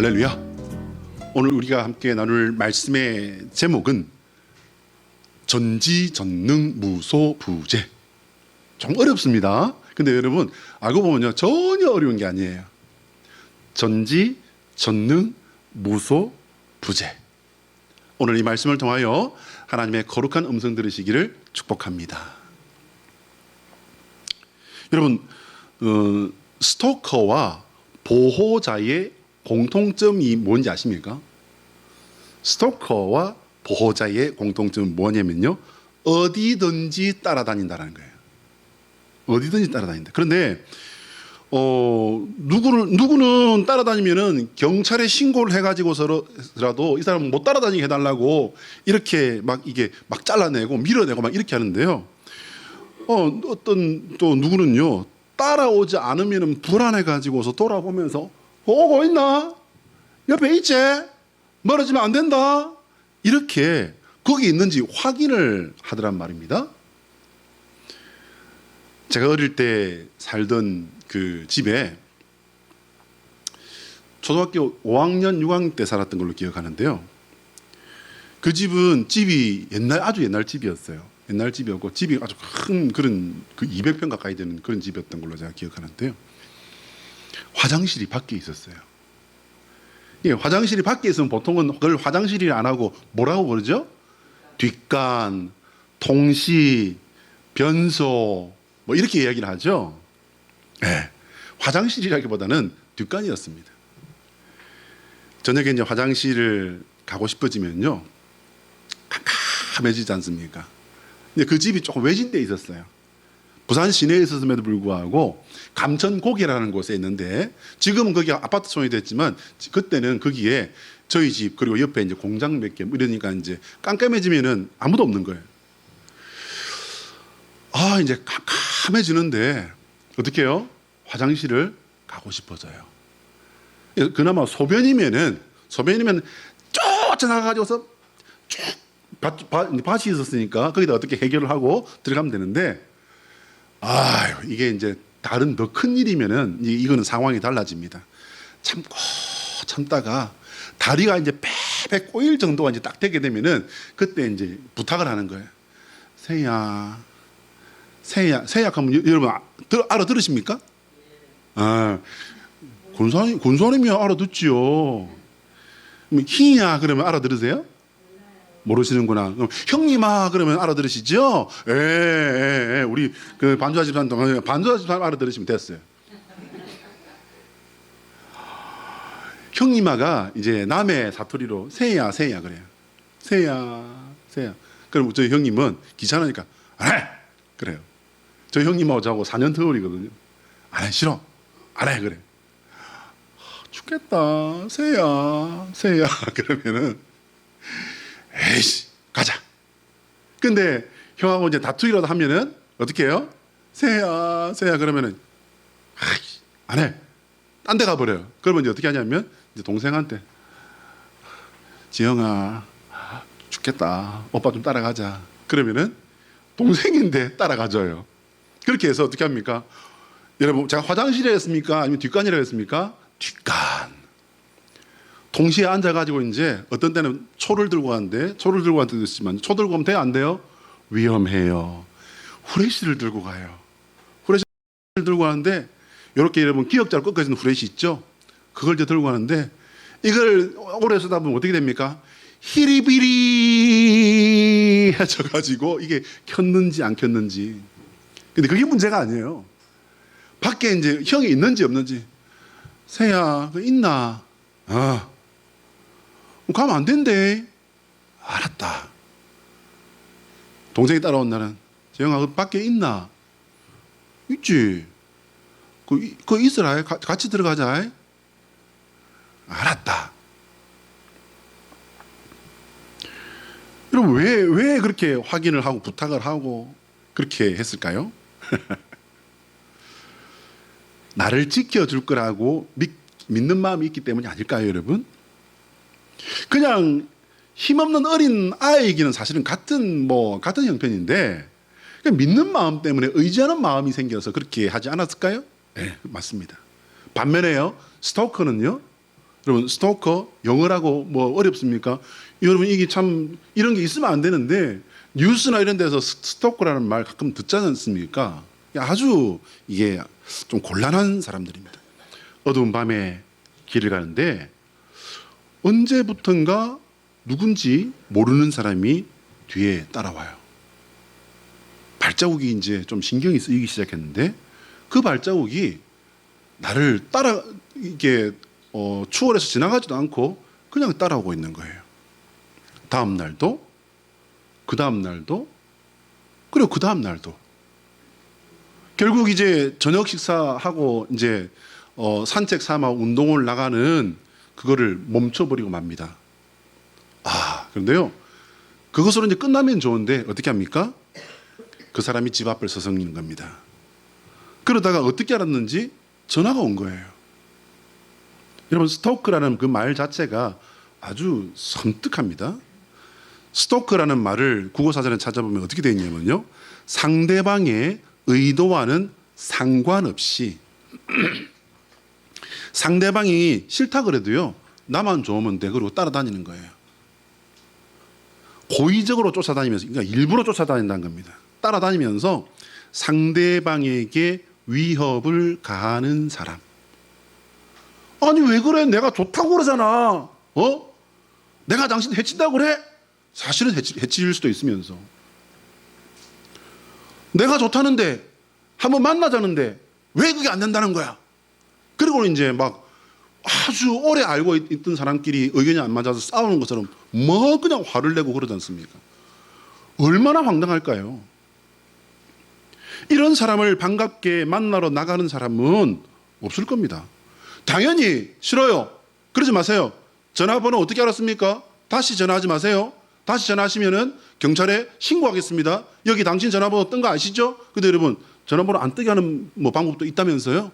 할렐루야. 오늘 우리가 함께 나눌 말씀의 제목은 전지전능무소부재. 좀 어렵습니다. 근데 여러분 알고 보면요, 전혀 어려운 게 아니에요. 전지전능무소부재. 오늘 이 말씀을 통하여 하나님의 거룩한 음성 들으시기를 축복합니다. 여러분, 스토커와 보호자의 공통점이 뭔지 아십니까? 스토커와 보호자의 공통점은 뭐냐면요, 어디든지 따라다닌다는 거예요. 어디든지 따라다닌다. 그런데 누구는 따라다니면은 경찰에 신고를 해가지고서라도 이 사람은 못 따라다니게 해달라고 이렇게 막 이게 막 잘라내고 밀어내고 막 이렇게 하는데요. 어떤 또 누구는요, 따라오지 않으면은 불안해가지고서 돌아보면서 오고 있나? 옆에 있지? 멀어지면 안 된다. 이렇게 거기 있는지 확인을 하더란 말입니다. 제가 어릴 때 살던 그 집에 초등학교 5학년, 6학년 때 살았던 걸로 기억하는데요. 그 집이 아주 옛날 집이었어요. 옛날 집이었고 집이 아주 큰 그런 그 200평 가까이 되는 그런 집이었던 걸로 제가 기억하는데요. 화장실이 밖에 있었어요. 예, 화장실이 밖에 있으면 보통은 그걸 화장실이 안 하고 뭐라고 부르죠? 뒷간, 통시, 변소 뭐 이렇게 이야기를 하죠. 네, 화장실이라기보다는 뒷간이었습니다. 저녁에 이제 화장실을 가고 싶어지면요, 캄캄해지지 않습니까? 근데 그 집이 조금 외진데 있었어요. 부산 시내에 있었음에도 불구하고 감천고개라는 곳에 있는데, 지금은 거기 아파트촌이 됐지만 그때는 거기에 저희 집 그리고 옆에 이제 공장 몇 개 이러니까 이제 깜깜해지면은 아무도 없는 거예요. 이제 캄캄해지는데 어떻게 해요? 화장실을 가고 싶어져요. 그나마 소변이면 쫓아나가가지고서 쭉 밭이 있었으니까 거기다 어떻게 해결을 하고 들어가면 되는데, 이게 이제 다른 더 큰 일이면은 이거는 상황이 달라집니다. 참다가 다리가 이제 폐 꼬일 정도가 이제 딱 되게 되면은 그때 이제 부탁을 하는 거예요. 세야 하면 여러분 알아들으십니까? 권사님이 알아듣지요. 희야 그러면 알아들으세요? 모르시는구나. 형님아 그러면 알아들으시죠? 예. 우리 그 반주아 집사님 알아들으시면 됐어요. 형님아가 이제 남의 사투리로 세야 그래요. 세야. 그럼 저희 형님은 귀찮으니까 안 해! 그래요. 저희 형님하고 저하고 4년 터울이거든요. 안 해, 싫어. 안 해, 그래. 죽겠다. 세야. 그러면은 에이씨, 가자. 근데 형하고 이제 다투기라도 하면은 어떻게 해요? 세야 그러면은 안 해. 딴 데 가버려요. 그러면 이제 어떻게 하냐면 이제 동생한테 지영아 죽겠다. 오빠 좀 따라가자. 그러면은 동생인데 따라가줘요. 그렇게 해서 어떻게 합니까? 여러분, 제가 화장실에 했습니까? 아니면 뒷간이라고 했습니까? 뒷간. 동시에 앉아가지고 이제 어떤 때는 초를 들고 가는데, 초를 들고 가는 때도 있지만 초 들고 가면 돼요? 안 돼요? 위험해요. 후레쉬를 들고 가요. 후레쉬를 들고 가는데 이렇게 여러분 기역자로 꺾어지는 후레쉬 있죠? 그걸 이제 들고 가는데 이걸 오래 쓰다 보면 어떻게 됩니까? 히리비리 해져가지고 이게 켰는지 안 켰는지. 근데 그게 문제가 아니에요. 밖에 이제 형이 있는지 없는지. 세야, 그 있나? 가면 안 된대. 알았다. 동생이 따라온 날은 재영아, 그 밖에 있나? 있지. 그 있으라. 같이 들어가자. 알았다. 여러분, 왜 그렇게 확인을 하고 부탁을 하고 그렇게 했을까요? 나를 지켜줄 거라고 믿는 마음이 있기 때문이 아닐까요, 여러분? 그냥 힘없는 어린 아이에게는 사실은 같은 형편인데, 믿는 마음 때문에 의지하는 마음이 생겨서 그렇게 하지 않았을까요? 네, 맞습니다. 반면에요, 스토커는요, 여러분 스토커 영어라고 뭐 어렵습니까? 여러분 이게 참 이런 게 있으면 안 되는데 뉴스나 이런 데서 스토커라는 말 가끔 듣지 않습니까? 아주 이게 좀 곤란한 사람들입니다. 어두운 밤에 길을 가는데 언제부턴가 누군지 모르는 사람이 뒤에 따라와요. 발자국이 이제 좀 신경이 쓰이기 시작했는데 그 발자국이 나를 따라 이게 추월해서 지나가지도 않고 그냥 따라오고 있는 거예요. 다음 날도, 그 다음 날도, 그리고 그 다음 날도. 결국 이제 저녁 식사하고 이제 산책 삼아 운동을 나가는 그거를 멈춰버리고 맙니다. 그런데요, 그것으로 이제 끝나면 좋은데 어떻게 합니까? 그 사람이 집 앞을 서성이는 겁니다. 그러다가 어떻게 알았는지 전화가 온 거예요. 여러분 스토크라는 그 말 자체가 아주 섬뜩합니다. 스토크라는 말을 국어사전에 찾아보면 어떻게 되어 있냐면요, 상대방의 의도와는 상관없이 상대방이 싫다 그래도요 나만 좋으면 돼 그러고 따라다니는 거예요. 고의적으로 쫓아다니면서, 그러니까 일부러 쫓아다닌다는 겁니다. 따라다니면서 상대방에게 위협을 가하는 사람. 아니 왜 그래? 내가 좋다고 그러잖아. 내가 당신 해친다고 그래? 사실은 해칠 수도 있으면서. 내가 좋다는데 한번 만나자는데 왜 그게 안 된다는 거야? 그리고 이제 막 아주 오래 알고 있던 사람끼리 의견이 안 맞아서 싸우는 것처럼 뭐 그냥 화를 내고 그러지 않습니까? 얼마나 황당할까요? 이런 사람을 반갑게 만나러 나가는 사람은 없을 겁니다. 당연히 싫어요. 그러지 마세요. 전화번호 어떻게 알았습니까? 다시 전화하지 마세요. 다시 전화하시면은 경찰에 신고하겠습니다. 여기 당신 전화번호 뜬 거 아시죠? 근데 여러분 전화번호 안 뜨게 하는 뭐 방법도 있다면서요?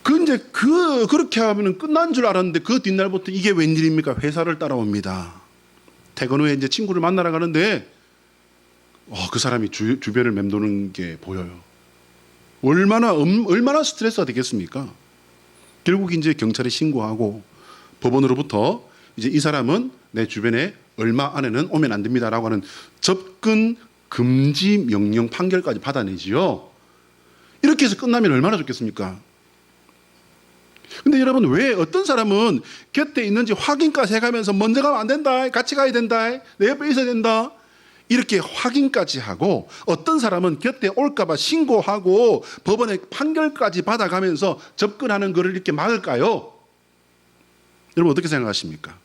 근데 그렇게 하면은 끝난 줄 알았는데 그 뒷날부터 이게 웬일입니까? 회사를 따라옵니다. 퇴근 후에 이제 친구를 만나러 가는데 그 사람이 주변을 맴도는 게 보여요. 얼마나 스트레스가 되겠습니까? 결국 이제 경찰에 신고하고 법원으로부터 이제 이 사람은 내 주변에 얼마 안에는 오면 안 됩니다라고 하는 접근 금지 명령 판결까지 받아내지요. 이렇게 해서 끝나면 얼마나 좋겠습니까? 근데 여러분 왜 어떤 사람은 곁에 있는지 확인까지 해가면서 먼저 가면 안 된다, 같이 가야 된다, 내 옆에 있어야 된다 이렇게 확인까지 하고, 어떤 사람은 곁에 올까봐 신고하고 법원의 판결까지 받아가면서 접근하는 것을 이렇게 막을까요? 여러분 어떻게 생각하십니까?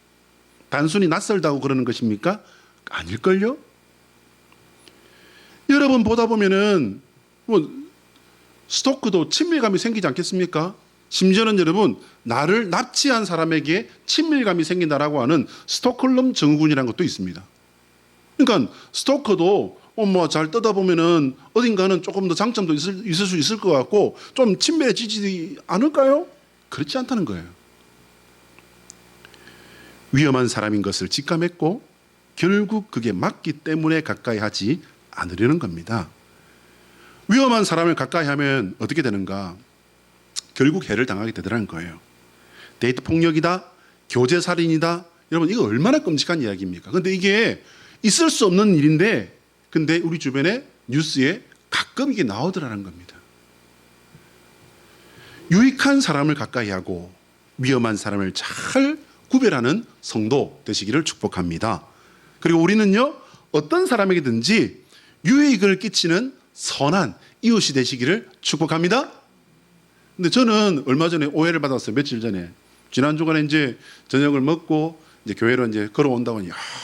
단순히 낯설다고 그러는 것입니까? 아닐걸요? 여러분 보다 보면은 뭐 스토크도 친밀감이 생기지 않겠습니까? 심지어는 여러분 나를 납치한 사람에게 친밀감이 생긴다라고 하는 스톡홀름 증후군이라는 것도 있습니다. 그러니까 스토커도 뭐 잘 떠다 보면은 어딘가는 조금 더 장점도 있을 수 있을 것 같고 좀 친밀해지지 않을까요? 그렇지 않다는 거예요. 위험한 사람인 것을 직감했고 결국 그게 맞기 때문에 가까이 하지 않으려는 겁니다. 위험한 사람을 가까이 하면 어떻게 되는가? 결국 해를 당하게 되더라는 거예요. 데이트 폭력이다, 교제 살인이다. 여러분 이거 얼마나 끔찍한 이야기입니까? 근데 이게 있을 수 없는 일인데 근데 우리 주변에 뉴스에 가끔 이게 나오더라는 겁니다. 유익한 사람을 가까이 하고 위험한 사람을 잘 구별하는 성도 되시기를 축복합니다. 그리고 우리는요 어떤 사람에게든지 유익을 끼치는 선한 이웃이 되시기를 축복합니다. 근데 저는 얼마 전에 오해를 받았어요. 며칠 전에. 지난 주간에 이제 저녁을 먹고 이제 교회로 이제 걸어온다고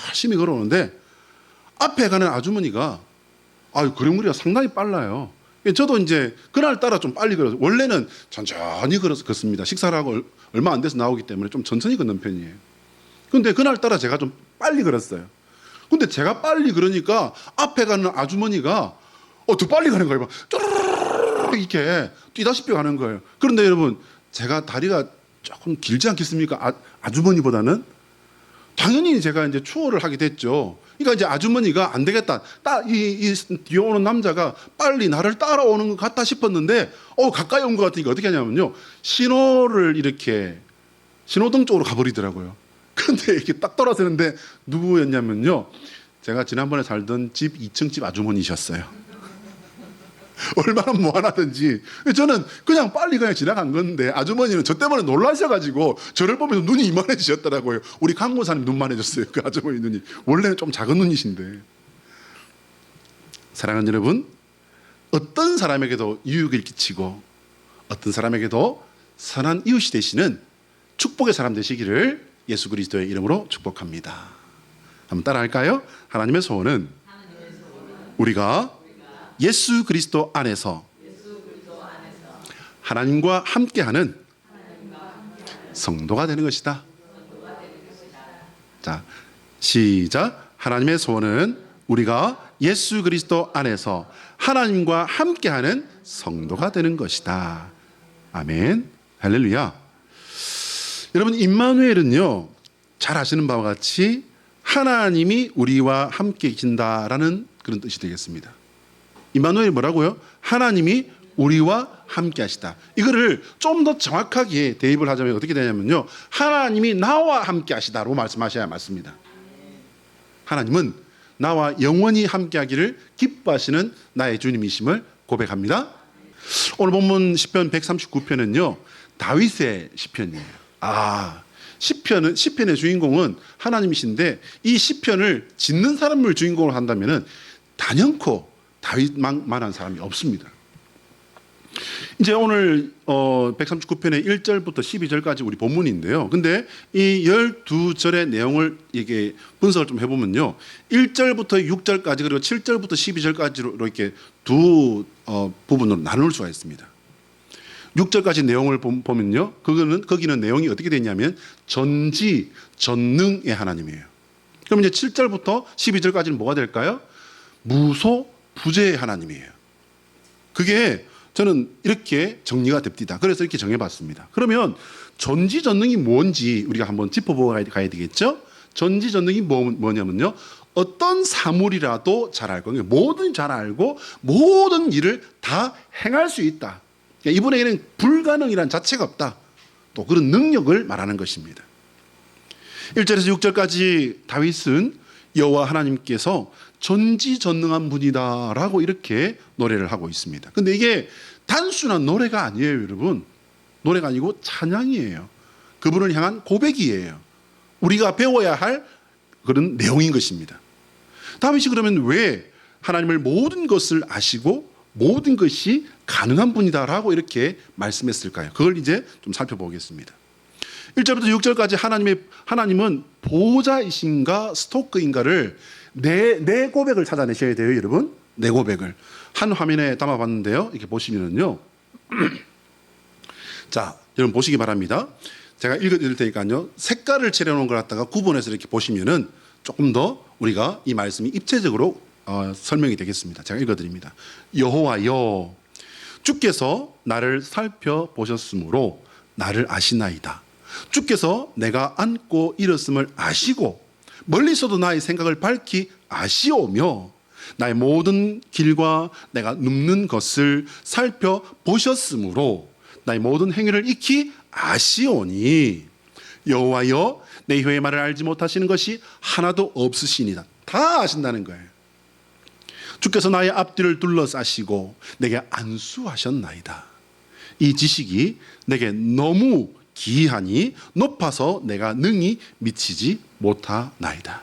열심히 걸어오는데 앞에 가는 아주머니가 걸음걸이가 상당히 빨라요. 저도 이제 그날따라 좀 빨리 걸어서, 원래는 천천히 걷습니다. 식사를 하고 얼마 안 돼서 나오기 때문에 좀 천천히 걷는 편이에요. 근데 그날따라 제가 좀 빨리 걸었어요. 근데 제가 빨리 걸으니까 앞에 가는 아주머니가 더 빨리 가는 거예요. 막 이렇게 뛰다시피 가는 거예요. 그런데 여러분 제가 다리가 조금 길지 않겠습니까? 아주머니보다는. 당연히 제가 이제 추월을 하게 됐죠. 그러니까 이제 아주머니가 안 되겠다. 이 뒤에 오는 남자가 빨리 나를 따라오는 것 같다 싶었는데, 가까이 온 것 같으니까 어떻게 하냐면요. 신호를 이렇게 신호등 쪽으로 가버리더라고요. 근데 이렇게 딱 돌아서는데 누구였냐면요. 제가 지난번에 살던 집 2층 집 아주머니셨어요. 얼마나 무한하든지. 저는 그냥 빨리 지나간 건데 아주머니는 저 때문에 놀라셔가지고 저를 보면서 눈이 이만해지셨더라고요. 우리 강모사님 눈만해졌어요. 그 아주머니 눈이. 원래는 좀 작은 눈이신데. 사랑하는 여러분, 어떤 사람에게도 유익을 끼치고 어떤 사람에게도 선한 이웃이 되시는 축복의 사람 되시기를 예수 그리스도의 이름으로 축복합니다. 한번 따라할까요? 하나님의 소원은 우리가 예수 그리스도 안에서 하나님과 함께하는 성도가 되는 것이다. 자, 시작. 하나님의 소원은 우리가 예수 그리스도 안에서 하나님과 함께하는 성도가 되는 것이다. 아멘. 할렐루야. 여러분, 임마누엘은요, 잘 아시는 바와 같이 하나님이 우리와 함께 계신다라는 그런 뜻이 되겠습니다. 임마누엘이 뭐라고요? 하나님이 우리와 함께 하시다. 이거를 좀 더 정확하게 대입을 하자면 어떻게 되냐면요, 하나님이 나와 함께 하시다로 말씀하셔야 맞습니다. 하나님은 나와 영원히 함께 하기를 기뻐하시는 나의 주님이심을 고백합니다. 오늘 본문 시편 139편은요 다윗의 시편이에요. 시편의 주인공은 하나님이신데, 이 시편을 짓는 사람을 주인공으로 한다면은 단연코 다윗만한 사람이 없습니다. 이제 오늘 139편의 1절부터 12절까지 우리 본문인데요. 근데 이 12절의 내용을 이게 분석을 좀 해보면요, 1절부터 6절까지 그리고 7절부터 12절까지로 이렇게 두 부분으로 나눌 수가 있습니다. 6절까지 내용을 보면요, 거기는 내용이 어떻게 되냐면 전지전능의 하나님이에요. 그럼 이제 7절부터 12절까지는 뭐가 될까요? 무소부재의 하나님이에요. 그게 저는 이렇게 정리가 됩니다. 그래서 이렇게 정해봤습니다. 그러면 전지전능이 뭔지 우리가 한번 짚어보고 가야 되겠죠? 전지전능이 뭐냐면요, 어떤 사물이라도 잘 알고, 뭐든 잘 알고 모든 일을 다 행할 수 있다. 이분에게는 불가능이란 자체가 없다. 또 그런 능력을 말하는 것입니다. 1절에서 6절까지 다윗은 여호와 하나님께서 전지전능한 분이다라고 이렇게 노래를 하고 있습니다. 근데 이게 단순한 노래가 아니에요, 여러분. 노래가 아니고 찬양이에요. 그분을 향한 고백이에요. 우리가 배워야 할 그런 내용인 것입니다. 다윗이 그러면 왜 하나님을 모든 것을 아시고 모든 것이 가능한 분이다라고 이렇게 말씀했을까요? 그걸 이제 좀 살펴보겠습니다. 1절부터 6절까지 하나님은 보호자이신가 스토커인가를 내 고백을 찾아내셔야 돼요, 여러분. 내 고백을 한 화면에 담아봤는데요. 이렇게 보시면은요. 자, 여러분 보시기 바랍니다. 제가 읽어드릴 테니까요. 색깔을 칠해놓은 걸 갖다가 구분해서 이렇게 보시면은 조금 더 우리가 이 말씀이 입체적으로 설명이 되겠습니다. 제가 읽어드립니다. 여호와여, 주께서 나를 살펴보셨으므로 나를 아시나이다. 주께서 내가 앉고 일었음을 아시고 멀리서도 나의 생각을 밝히 아시오며 나의 모든 길과 내가 눕는 것을 살펴보셨으므로 나의 모든 행위를 익히 아시오니 여호와여, 내 혀의 말을 알지 못하시는 것이 하나도 없으시니다. 다 아신다는 거예요. 주께서 나의 앞뒤를 둘러싸시고 내게 안수하셨나이다. 이 지식이 내게 너무 기이하니 높아서 내가 능히 미치지 못하나이다.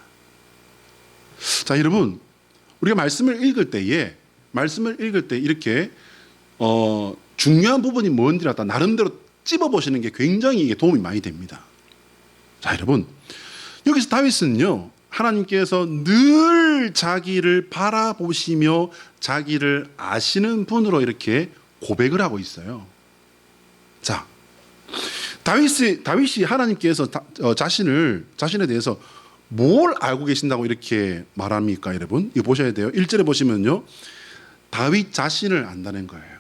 자, 여러분, 우리가 말씀을 읽을 때 이렇게 중요한 부분이 뭔지 나름대로 찝어보시는 게 굉장히 이게 도움이 많이 됩니다. 자, 여러분, 여기서 다윗은요, 하나님께서 늘 자기를 바라보시며 자기를 아시는 분으로 이렇게 고백을 하고 있어요. 자, 다윗이 하나님께서 자신에 대해서 뭘 알고 계신다고 이렇게 말합니까, 여러분? 이거 보셔야 돼요. 1절에 보시면요, 다윗 자신을 안다는 거예요.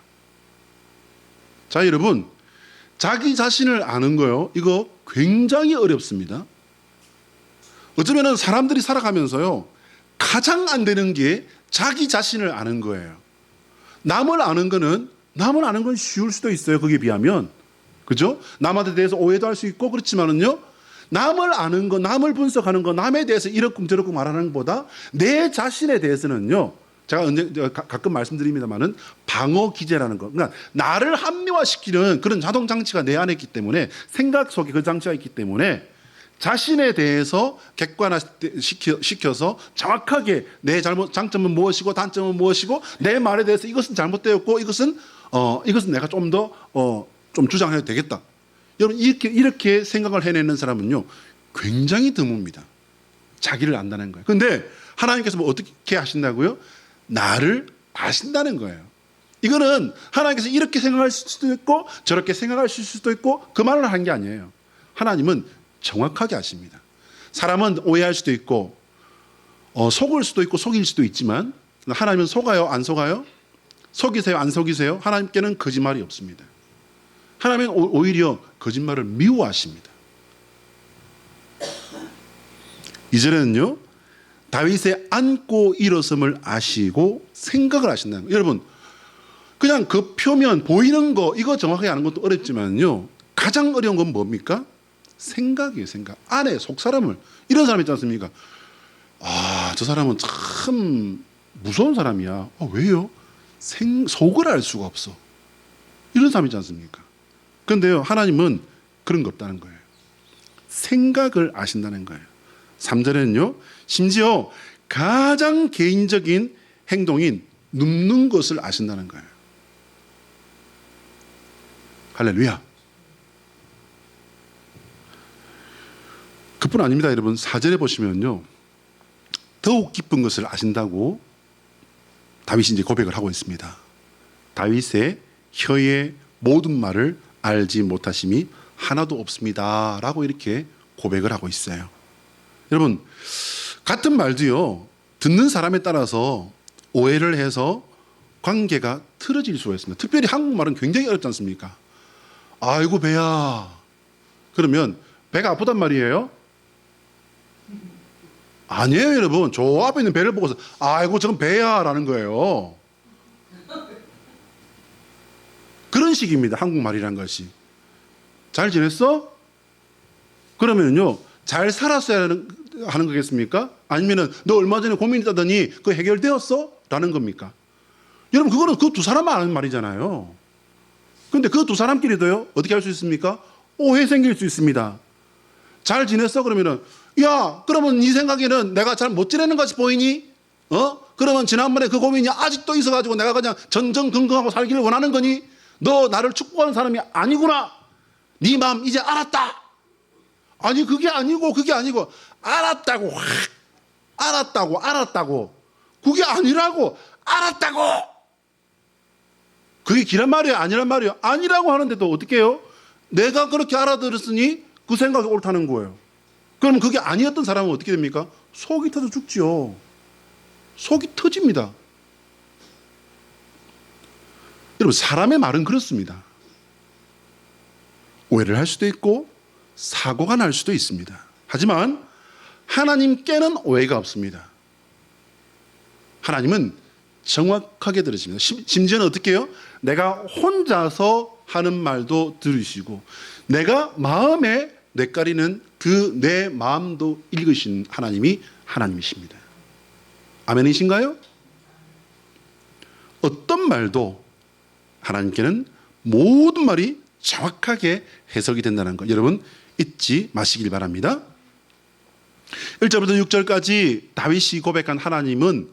자, 여러분, 자기 자신을 아는 거요, 이거 굉장히 어렵습니다. 어쩌면 사람들이 살아가면서요, 가장 안 되는 게 자기 자신을 아는 거예요. 남을 아는 건 쉬울 수도 있어요. 거기에 비하면. 그죠? 남한테 대해서 오해도 할 수 있고 그렇지만은요. 남을 아는 거, 남을 분석하는 거, 남에 대해서 이렇고 저렇고 말하는 것보다 내 자신에 대해서는요. 제가 가끔 말씀드립니다만은 방어 기제라는 거. 그러니까 나를 합리화시키는 그런 자동 장치가 내 안에 있기 때문에 생각 속에 그 장치가 있기 때문에 자신에 대해서 객관화시켜서 정확하게 내 장점은 무엇이고 단점은 무엇이고 내 말에 대해서 이것은 잘못되었고 이것은 내가 좀 더 좀 주장해도 되겠다. 여러분 이렇게 생각을 해내는 사람은요 굉장히 드뭅니다. 자기를 안다는 거예요. 그런데 하나님께서 뭐 어떻게 하신다고요? 나를 아신다는 거예요. 이거는 하나님께서 이렇게 생각할 수도 있고 저렇게 생각할 수도 있고 그 말을 한 게 아니에요. 하나님은 정확하게 아십니다. 사람은 오해할 수도 있고 속을 수도 있고 속일 수도 있지만 하나님은 속아요? 안 속아요? 속이세요? 안 속이세요? 하나님께는 거짓말이 없습니다. 하나님은 오히려 거짓말을 미워하십니다. 2절에는요. 다윗의 안고 일어섬을 아시고 생각을 하신다는 거예요. 여러분 그냥 그 표면 보이는 거 이거 정확하게 아는 것도 어렵지만요. 가장 어려운 건 뭡니까? 생각이에요. 생각. 안에 속 사람을. 이런 사람 있지 않습니까? 저 사람은 참 무서운 사람이야. 왜요? 속을 알 수가 없어. 이런 사람 있지 않습니까? 그런데요. 하나님은 그런 거 없다는 거예요. 생각을 아신다는 거예요. 3절에는요. 심지어 가장 개인적인 행동인 눕는 것을 아신다는 거예요. 할렐루야. 그뿐 아닙니다. 여러분 4절에 보시면요. 더욱 깊은 것을 아신다고 다윗이 이제 고백을 하고 있습니다. 다윗의 혀의 모든 말을 알지 못하심이 하나도 없습니다. 라고 이렇게 고백을 하고 있어요. 여러분 같은 말도요. 듣는 사람에 따라서 오해를 해서 관계가 틀어질 수가 있습니다. 특별히 한국말은 굉장히 어렵지 않습니까? 아이고 배야. 그러면 배가 아프단 말이에요? 아니에요 여러분. 저 앞에 있는 배를 보고서 아이고 저건 배야 라는 거예요. 그런 식입니다. 한국말이란 것이. 잘 지냈어? 그러면요. 잘 살았어야 하는 거겠습니까? 아니면은 너 얼마 전에 고민했다더니 그거 해결되었어? 라는 겁니까? 여러분 그거는 그 두 사람만 아는 말이잖아요. 그런데 그 두 사람끼리도요. 어떻게 할 수 있습니까? 오해 생길 수 있습니다. 잘 지냈어? 그러면은 야 그러면 네 생각에는 내가 잘 못 지내는 것이 보이니? 그러면 지난번에 그 고민이 아직도 있어가지고 내가 그냥 전전긍긍하고 살기를 원하는 거니? 너 나를 축복하는 사람이 아니구나. 네 마음 이제 알았다. 아니 그게 아니고 알았다고. 알았다고. 그게 아니라고. 알았다고. 그게 기란 말이에요? 아니란 말이에요? 아니라고 하는데도 어떻게 해요? 내가 그렇게 알아들었으니 그 생각이 옳다는 거예요. 그럼 그게 아니었던 사람은 어떻게 됩니까? 속이 터져 죽지요. 속이 터집니다. 여러분 사람의 말은 그렇습니다. 오해를 할 수도 있고 사고가 날 수도 있습니다. 하지만 하나님께는 오해가 없습니다. 하나님은 정확하게 들으십니다. 심지어는 어떻게 해요? 내가 혼자서 하는 말도 들으시고 내가 마음에 뇌까리는 그 내 마음도 읽으신 하나님이 하나님이십니다. 아멘이신가요? 어떤 말도 하나님께는 모든 말이 정확하게 해석이 된다는 것 여러분 잊지 마시길 바랍니다. 1절부터 6절까지 다윗이 고백한 하나님은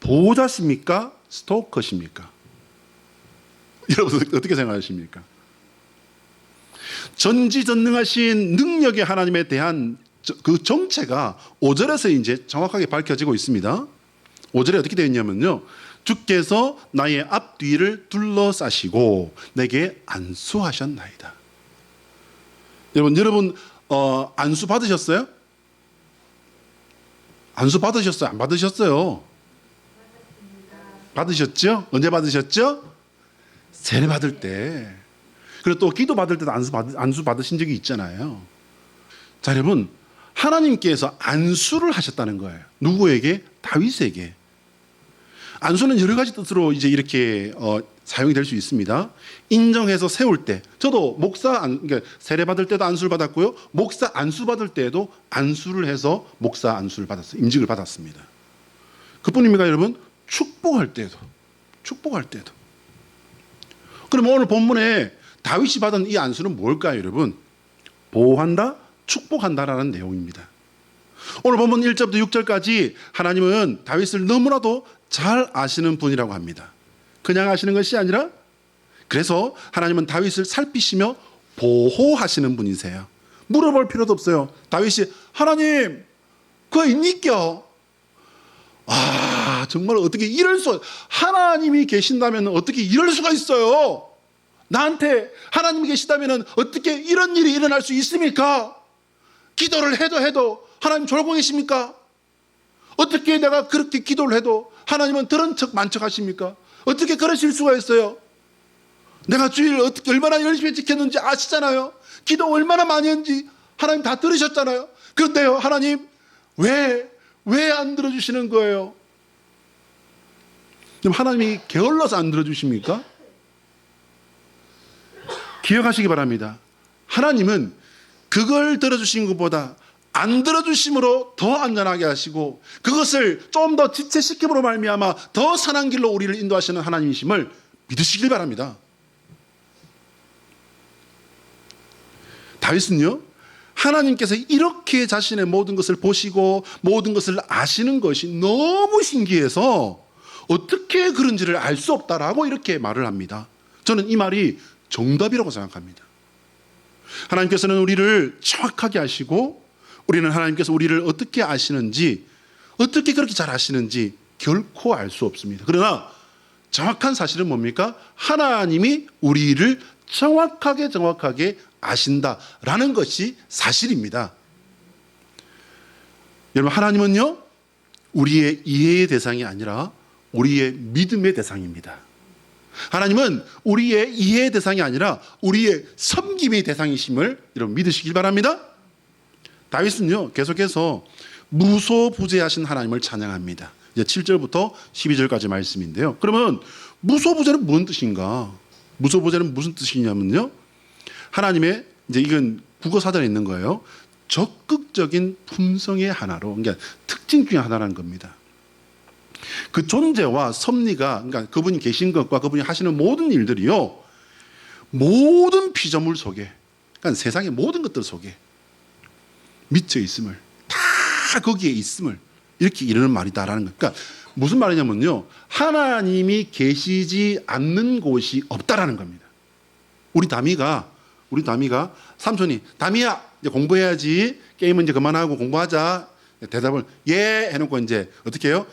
보호자십니까? 스토커십니까? 여러분 어떻게 생각하십니까? 전지전능하신 능력의 하나님에 대한 그 정체가 5절에서 이제 정확하게 밝혀지고 있습니다. 5절에 어떻게 되어 있냐면요. 주께서 나의 앞뒤를 둘러싸시고 내게 안수하셨나이다. 여러분 안수 받으셨어요? 안수 받으셨어요? 안 받으셨어요? 받으셨죠? 언제 받으셨죠? 세례 받을 때. 그리고 또 기도 받을 때도 안수 받으신 적이 있잖아요. 자, 여러분 하나님께서 안수를 하셨다는 거예요. 누구에게? 다윗에게. 안수는 여러 가지 뜻으로 이제 이렇게 사용이 될 수 있습니다. 인정해서 세울 때, 저도 그러니까 세례 받을 때도 안수를 받았고요, 목사 안수 받을 때도 안수를 해서 목사 안수를 받았어요. 임직을 받았습니다. 그뿐입니까, 여러분? 축복할 때도. 그럼 오늘 본문에 다윗이 받은 이 안수는 뭘까요, 여러분? 보호한다, 축복한다라는 내용입니다. 오늘 본문 1절부터 6절까지 하나님은 다윗을 너무나도 잘 아시는 분이라고 합니다. 그냥 아시는 것이 아니라 그래서 하나님은 다윗을 살피시며 보호하시는 분이세요. 물어볼 필요도 없어요. 다윗이 하나님 그거 있니까? 정말 어떻게 이럴 하나님이 계신다면 어떻게 이럴 수가 있어요? 나한테 하나님이 계시다면 어떻게 이런 일이 일어날 수 있습니까? 기도를 해도 하나님 졸고 계십니까? 어떻게 내가 그렇게 기도를 해도 하나님은 들은 척 만척 하십니까? 어떻게 그러실 수가 있어요? 내가 주일 어떻게 얼마나 열심히 지켰는지 아시잖아요. 기도 얼마나 많이 했는지 하나님 다 들으셨잖아요. 그런데요, 하나님 왜 안 들어주시는 거예요? 그럼 하나님이 게을러서 안 들어주십니까? 기억하시기 바랍니다. 하나님은 그걸 들어주신 것보다 안 들어주심으로 더 안전하게 하시고 그것을 좀 더 지체시킴으로 말미암아 더 선한 길로 우리를 인도하시는 하나님이심을 믿으시길 바랍니다. 다윗은요, 하나님께서 이렇게 자신의 모든 것을 보시고 모든 것을 아시는 것이 너무 신기해서 어떻게 그런지를 알 수 없다라고 이렇게 말을 합니다. 저는 이 말이 정답이라고 생각합니다. 하나님께서는 우리를 정확하게 아시고 우리는 하나님께서 우리를 어떻게 아시는지, 어떻게 그렇게 잘 아시는지 결코 알 수 없습니다. 그러나 정확한 사실은 뭡니까? 하나님이 우리를 정확하게 아신다라는 것이 사실입니다. 여러분, 하나님은요, 우리의 이해의 대상이 아니라 우리의 믿음의 대상입니다. 하나님은 우리의 이해의 대상이 아니라 우리의 섬김의 대상이심을 여러분 믿으시길 바랍니다. 다윗은요, 계속해서 무소부재하신 하나님을 찬양합니다. 이제 7절부터 12절까지 말씀인데요. 그러면 무소부재는 무슨 뜻인가? 무소부재는 무슨 뜻이냐면요, 하나님의, 이제 이건 국어 사전에 있는 거예요. 적극적인 품성의 하나로, 그러니까 특징 중에 하나라는 겁니다. 그 존재와 섭리가, 그러니까 그분이 계신 것과 그분이 하시는 모든 일들이요, 모든 피조물 속에, 그러니까 세상의 모든 것들 속에 미쳐 있음을, 다 거기에 있음을 이렇게 이르는 말이다라는 것. 그러니까 무슨 말이냐면요, 하나님이 계시지 않는 곳이 없다라는 겁니다. 우리 다미가 삼촌이 다미야 이제 공부해야지, 게임은 이제 그만하고 공부하자, 대답을 예 해놓고 이제 어떻게 해요?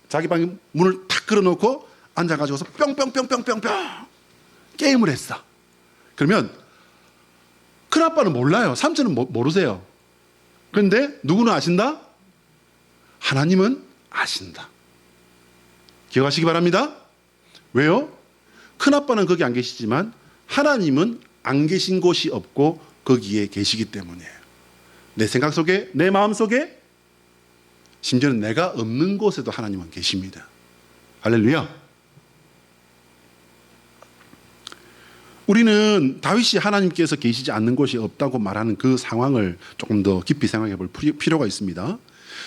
자기 방 문을 탁 걸어놓고 앉아가지고서 뿅뿅뿅뿅뿅뿅 게임을 했어. 그러면 큰아빠는 몰라요. 삼촌은 모르세요. 그런데 누구는 아신다? 하나님은 아신다. 기억하시기 바랍니다. 왜요? 큰아빠는 거기 안 계시지만 하나님은 안 계신 곳이 없고 거기에 계시기 때문이에요. 내 생각 속에, 내 마음 속에, 심지어는 내가 없는 곳에도 하나님은 계십니다. 할렐루야. 우리는 다윗이 하나님께서 계시지 않는 곳이 없다고 말하는 그 상황을 조금 더 깊이 생각해 볼 필요가 있습니다.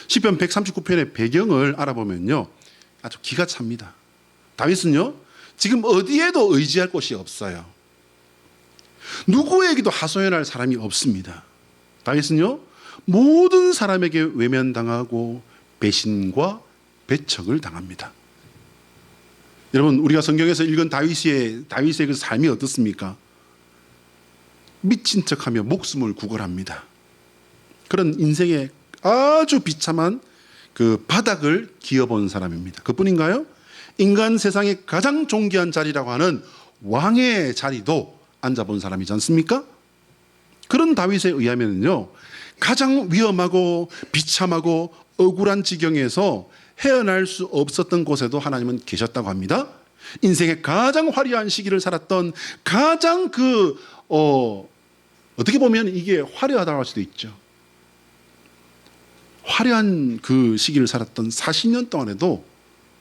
시편 139편의 배경을 알아보면요, 아주 기가 찹니다. 다윗은요, 지금 어디에도 의지할 곳이 없어요. 누구에게도 하소연할 사람이 없습니다. 다윗은요, 모든 사람에게 외면당하고 배신과 배척을 당합니다. 여러분, 우리가 성경에서 읽은 다윗의 그 삶이 어떻습니까? 미친 척하며 목숨을 구걸합니다. 그런 인생의 아주 비참한 그 바닥을 기어본 사람입니다. 그뿐인가요? 인간 세상의 가장 존귀한 자리라고 하는 왕의 자리도 앉아본 사람이지 않습니까? 그런 다윗에 의하면요, 가장 위험하고 비참하고 억울한 지경에서 헤어날 수 없었던 곳에도 하나님은 계셨다고 합니다. 인생의 가장 화려한 시기를 살았던 가장 어떻게 보면 이게 화려하다고 할 수도 있죠. 화려한 그 시기를 살았던 40년 동안에도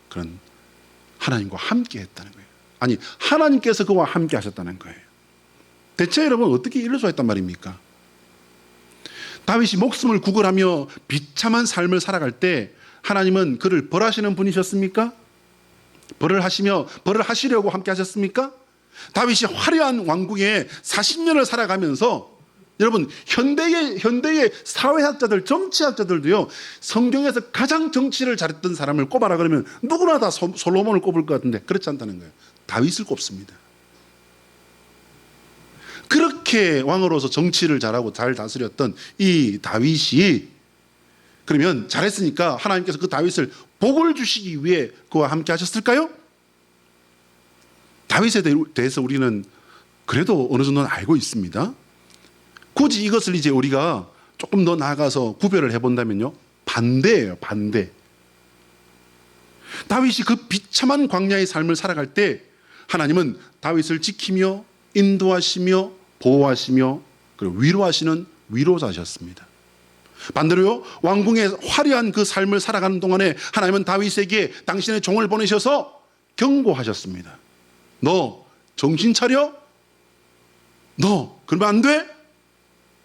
그런 하나님과 함께 했다는 거예요. 아니, 하나님께서 그와 함께 하셨다는 거예요. 대체 여러분 어떻게 이럴 수가 있단 말입니까? 다윗이 목숨을 구걸하며 비참한 삶을 살아갈 때 하나님은 그를 벌하시는 분이셨습니까? 벌을 하시려고 함께 하셨습니까? 다윗이 화려한 왕궁에 40년을 살아가면서 여러분 현대의 사회학자들, 정치학자들도요, 성경에서 가장 정치를 잘했던 사람을 꼽아라 그러면 누구나 다 솔로몬을 꼽을 것 같은데 그렇지 않다는 거예요. 다윗을 꼽습니다. 그렇게 왕으로서 정치를 잘하고 잘 다스렸던 이 다윗이 그러면 잘했으니까 하나님께서 그 다윗을 복을 주시기 위해 그와 함께 하셨을까요? 다윗에 대해서 우리는 그래도 어느 정도는 알고 있습니다. 굳이 이것을 이제 우리가 조금 더 나아가서 구별을 해본다면요, 반대예요. 반대. 다윗이 그 비참한 광야의 삶을 살아갈 때 하나님은 다윗을 지키며 인도하시며 보호하시며 그리고 위로하시는 위로자셨습니다. 반대로요, 왕궁의 화려한 그 삶을 살아가는 동안에 하나님은 다윗에게 당신의 종을 보내셔서 경고하셨습니다. 너 정신 차려? 너 그러면 안 돼?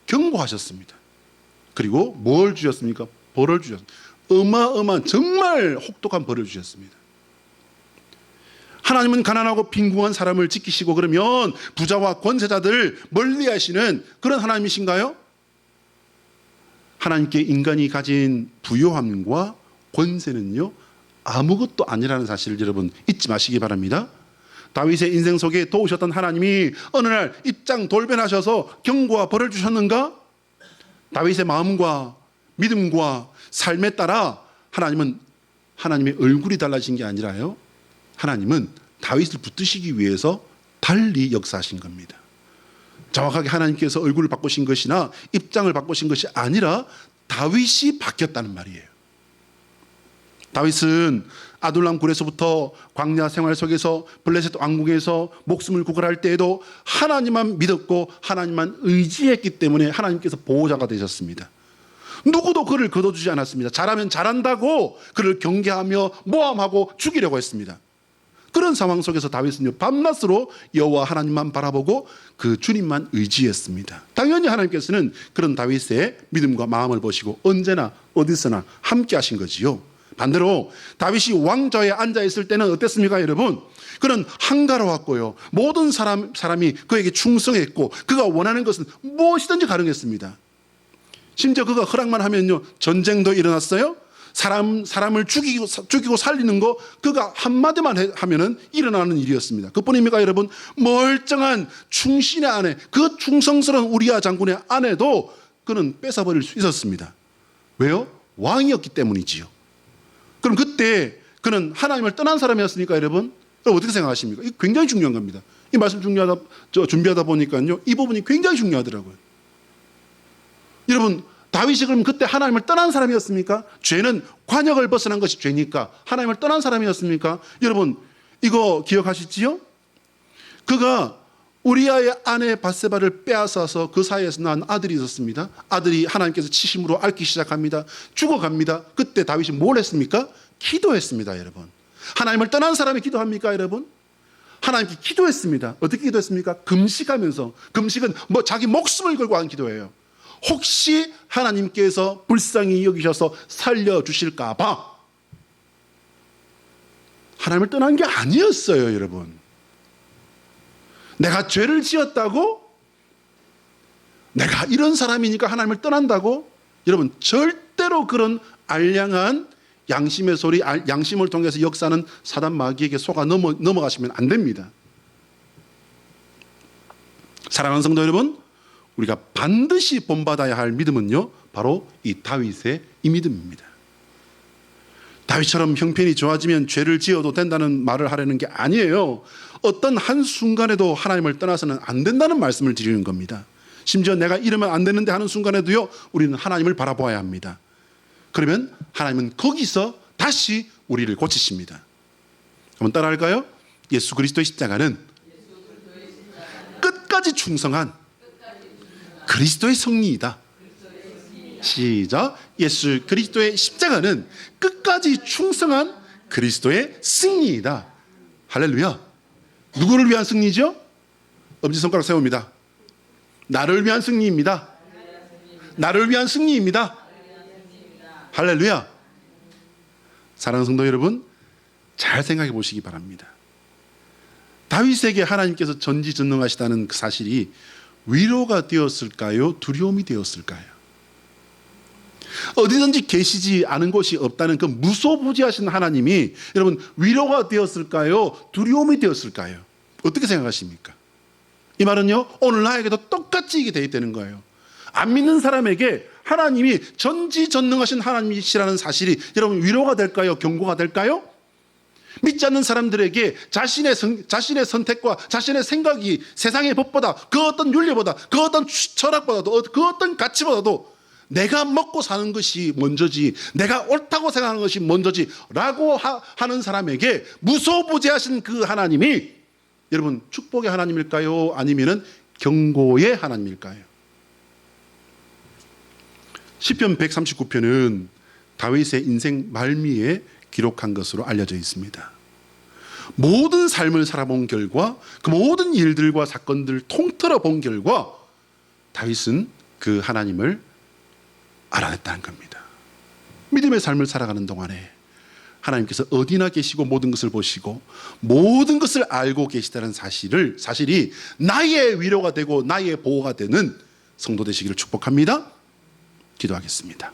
경고하셨습니다. 그리고 뭘 주셨습니까? 벌을 주셨습니다. 어마어마한 정말 혹독한 벌을 주셨습니다. 하나님은 가난하고 빈궁한 사람을 지키시고 그러면 부자와 권세자들 멀리하시는 그런 하나님이신가요? 하나님께 인간이 가진 부요함과 권세는요, 아무것도 아니라는 사실을 여러분 잊지 마시기 바랍니다. 다윗의 인생 속에 도우셨던 하나님이 어느 날 입장 돌변하셔서 경고와 벌을 주셨는가? 다윗의 마음과 믿음과 삶에 따라 하나님은 하나님의 얼굴이 달라진 게 아니라요, 하나님은 다윗을 붙드시기 위해서 달리 역사하신 겁니다. 정확하게 하나님께서 얼굴을 바꾸신 것이나 입장을 바꾸신 것이 아니라 다윗이 바뀌었다는 말이에요. 다윗은 아둘람 굴에서부터 광야 생활 속에서 블레셋 왕궁에서 목숨을 구걸할 때에도 하나님만 믿었고 하나님만 의지했기 때문에 하나님께서 보호자가 되셨습니다. 누구도 그를 거둬주지 않았습니다. 잘하면 잘한다고 그를 경계하며 모함하고 죽이려고 했습니다. 그런 상황 속에서 다윗은 밤낮으로 여호와 하나님만 바라보고 그 주님만 의지했습니다. 당연히 하나님께서는 그런 다윗의 믿음과 마음을 보시고 언제나 어디서나 함께 하신 거지요. 반대로 다윗이 왕좌에 앉아 있을 때는 어땠습니까, 여러분? 그는 한가로웠고요, 모든 사람이 그에게 충성했고 그가 원하는 것은 무엇이든지 가능했습니다. 심지어 그가 허락만 하면요, 전쟁도 일어났어요. 사람을 죽이고 살리는 거 그가 한마디만 하면은 일어나는 일이었습니다. 그뿐입니까, 여러분? 멀쩡한 충신의 아내, 그 충성스러운 우리아 장군의 아내도 그는 뺏어버릴 수 있었습니다. 왜요? 왕이었기 때문이지요. 그럼 그때 그는 하나님을 떠난 사람이었습니까, 여러분? 그럼 어떻게 생각하십니까? 이거 굉장히 중요한 겁니다. 이 말씀 준비하다 보니까요, 이 부분이 굉장히 중요하더라고요. 여러분, 다윗이 그럼 그때 하나님을 떠난 사람이었습니까? 죄는 관역을 벗어난 것이 죄니까 하나님을 떠난 사람이었습니까? 여러분, 이거 기억하시지요? 그가 우리아의 아내 밧세바를 빼앗아서 그 사이에서 난 아들이 있었습니다. 아들이 하나님께서 치심으로 앓기 시작합니다. 죽어갑니다. 그때 다윗이 뭘 했습니까? 기도했습니다, 여러분. 하나님을 떠난 사람이 기도합니까, 여러분? 하나님께 기도했습니다. 어떻게 기도했습니까? 금식하면서. 금식은 자기 목숨을 걸고 한 기도예요. 혹시 하나님께서 불쌍히 여기셔서 살려주실까 봐. 하나님을 떠난 게 아니었어요, 여러분. 내가 죄를 지었다고? 내가 이런 사람이니까 하나님을 떠난다고? 여러분, 절대로 그런 알량한 양심의 소리, 양심을 통해서 역사하는 사단 마귀에게 속아 넘어가시면 안 됩니다. 사랑하는 성도 여러분, 우리가 반드시 본받아야 할 믿음은요, 바로 이 다윗의 이 믿음입니다. 다윗처럼 형편이 좋아지면 죄를 지어도 된다는 말을 하려는 게 아니에요. 어떤 한순간에도 하나님을 떠나서는 안 된다는 말씀을 드리는 겁니다. 심지어 내가 이러면 안 되는데 하는 순간에도요, 우리는 하나님을 바라보아야 합니다. 그러면 하나님은 거기서 다시 우리를 고치십니다. 한번 따라할까요? 예수 그리스도의 십자가는 끝까지 충성한 그리스도의 성리이다. 시작. 예수 그리스도의 십자가는 끝까지 충성한 그리스도의 승리이다. 할렐루야. 누구를 위한 승리죠? 엄지손가락 세웁니다. 나를 위한 승리입니다. 나를 위한 승리입니다. 할렐루야. 사랑하는 성도 여러분, 잘 생각해 보시기 바랍니다. 다윗에게 하나님께서 전지전능하시다는 그 사실이 위로가 되었을까요? 두려움이 되었을까요? 어디든지 계시지 않은 곳이 없다는 그 무소부지하신 하나님이 여러분 위로가 되었을까요? 두려움이 되었을까요? 어떻게 생각하십니까? 이 말은요, 오늘 나에게도 똑같이 이게 되어야 되는 거예요. 안 믿는 사람에게 하나님이 전지전능하신 하나님이시라는 사실이 여러분 위로가 될까요? 경고가 될까요? 믿지 않는 사람들에게 자신의 선택과 자신의 생각이 세상의 법보다, 그 어떤 윤리보다, 그 어떤 철학보다도, 그 어떤 가치보다도 내가 먹고 사는 것이 먼저지, 내가 옳다고 생각하는 것이 먼저지 라고 하는 사람에게 무소부지하신 그 하나님이 여러분 축복의 하나님일까요? 아니면 경고의 하나님일까요? 시편 139편은 다윗의 인생 말미에 기록한 것으로 알려져 있습니다. 모든 삶을 살아본 결과, 그 모든 일들과 사건들을 통틀어 본 결과 다윗은 그 하나님을 알아냈다는 겁니다. 믿음의 삶을 살아가는 동안에 하나님께서 어디나 계시고 모든 것을 보시고 모든 것을 알고 계시다는 사실이 나의 위로가 되고 나의 보호가 되는 성도 되시기를 축복합니다. 기도하겠습니다.